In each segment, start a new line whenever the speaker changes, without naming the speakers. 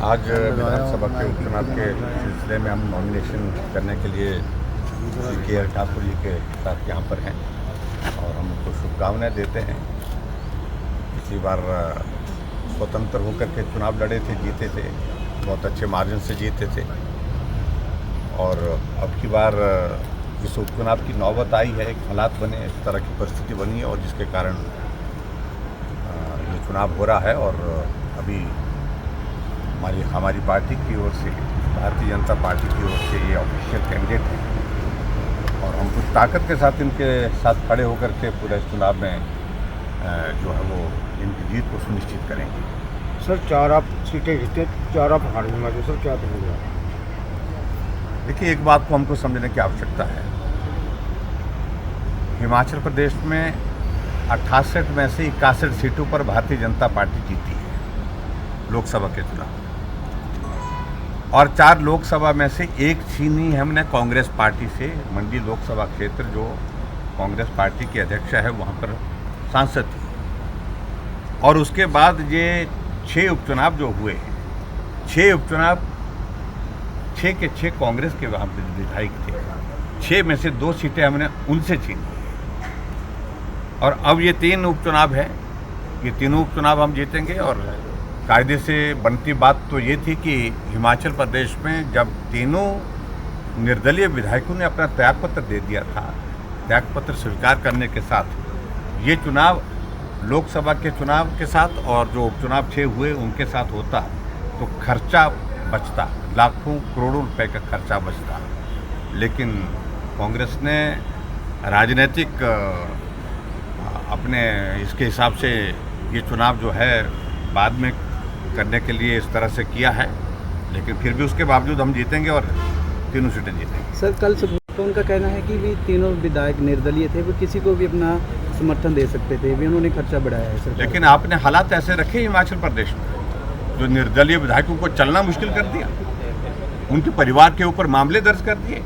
आज विधानसभा के उपचुनाव के सिलसिले में हम नॉमिनेशन करने के लिए श्री के.एल. ठाकुर जी के साथ यहाँ पर हैं और हम उनको शुभकामनाएं देते हैं। पिछली बार स्वतंत्र होकर के चुनाव लड़े थे, जीते थे, बहुत अच्छे मार्जिन से जीते थे और अब की बार इस उपचुनाव की नौबत आई है, एक हालात बने, इस तरह की परिस्थिति बनी है और जिसके कारण ये चुनाव हो रहा है। और अभी हमारी पार्टी की ओर से, भारतीय जनता पार्टी की ओर से ये ऑफिशियल कैंडिडेट हैं और हम कुछ ताकत के साथ इनके साथ खड़े होकर के पूरे चुनाव में जो है वो इनकी जीत को सुनिश्चित करेंगे।
सर 4 आप सीटें जीते, 4 आप हार गए, सर क्या करेंगे?
देखिए, एक बात को हमको समझने की आवश्यकता है। हिमाचल प्रदेश में 68 में से 61 सीटों पर भारतीय जनता पार्टी जीती है लोकसभा के चुनाव, और 4 लोकसभा में से 1 छीनी हमने कांग्रेस पार्टी से। मंडी लोकसभा क्षेत्र जो कांग्रेस पार्टी की अध्यक्ष है वहाँ पर सांसद थी, और उसके बाद ये 6 उपचुनाव जो हुए, 6 उपचुनाव 6 के 6 कांग्रेस के वहाँ पर विधायक थे। 6 में से 2 सीटें हमने उनसे छीनी और अब ये 3 उपचुनाव है, ये तीनों उपचुनाव हम जीतेंगे। और कायदे से बनती बात तो ये थी कि हिमाचल प्रदेश में जब तीनों निर्दलीय विधायकों ने अपना त्यागपत्र दे दिया था, त्यागपत्र स्वीकार करने के साथ ये चुनाव लोकसभा के चुनाव के साथ और जो उपचुनाव 6 हुए उनके साथ होता तो खर्चा बचता, लाखों करोड़ों रुपए का खर्चा बचता। लेकिन कांग्रेस ने राजनीतिक अपने इसके हिसाब से ये चुनाव जो है बाद में करने के लिए इस तरह से किया है, लेकिन फिर भी उसके बावजूद हम जीतेंगे और तीनों सीटें जीतेंगे।
सर कल सुबह उनका कहना है कि भी तीनों विधायक निर्दलीय थे, वो किसी को भी अपना समर्थन दे सकते थे, भी उन्होंने खर्चा बढ़ाया है सर।
लेकिन आपने हालात ऐसे रखे हिमाचल प्रदेश में जो निर्दलीय विधायकों को चलना मुश्किल कर दिया, उनके परिवार के ऊपर मामले दर्ज कर दिए।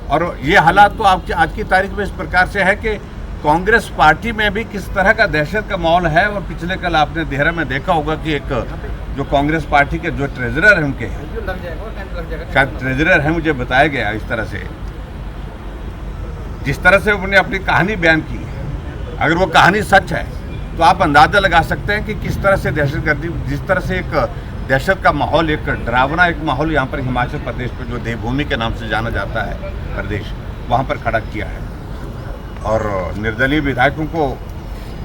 और ये हालात तो आपकी आज की तारीख में इस प्रकार से है कि कांग्रेस पार्टी में भी किस तरह का दहशत का माहौल है। और पिछले कल आपने देहरा में देखा होगा कि एक जो कांग्रेस पार्टी के जो ट्रेजरर हैं उनके, शायद ट्रेजरर हैं, मुझे बताया गया इस तरह से, जिस तरह से उन्होंने अपनी कहानी बयान की है, अगर वो कहानी सच है तो आप अंदाज़ा लगा सकते हैं कि किस तरह से दहशतगर्दी, जिस तरह से एक दहशत का माहौल, एक डरावना एक माहौल यहाँ पर हिमाचल प्रदेश पर जो देवभूमि के नाम से जाना जाता है प्रदेश, वहाँ पर खड़ा किया है। और निर्दलीय विधायकों को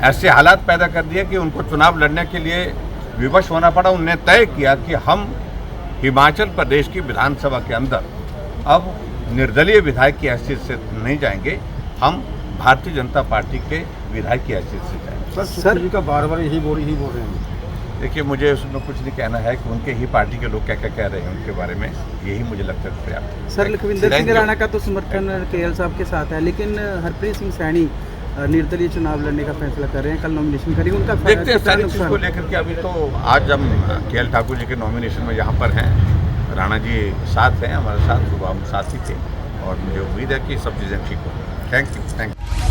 ऐसे हालात पैदा कर दिए कि उनको चुनाव लड़ने के लिए विवश होना पड़ा। उन्होंने तय किया कि हम हिमाचल प्रदेश की विधानसभा के अंदर अब निर्दलीय विधायक की हैसियत से नहीं जाएंगे, हम भारतीय जनता पार्टी के विधायक की हैसियत से जाएंगे।
सर जी का बार-बार यही बोल रहे हैं।
देखिए, मुझे उसमें कुछ नहीं कहना है कि उनके ही पार्टी के लोग क्या क्या कह रहे हैं उनके बारे में, यही मुझे लगता है पर्याप्त है।
सर लखविंदर सिंह राणा का तो समर्थन के.एल. साहब के साथ है, लेकिन हरप्रीत सिंह सैनी निर्दलीय चुनाव लड़ने का फैसला कर रहे हैं, कल नॉमिनेशन करेंगे। उनका
देखते हैं सारी चीज़ को लेकर के। अभी तो आज हम के.एल. ठाकुर जी के नॉमिनेशन में यहाँ पर हैं, राणा जी साथ हैं, हमारे साथ सुबह हम साथ ही थे और मुझे उम्मीद है कि सब चीज़ें ठीक होंगी। Thank you.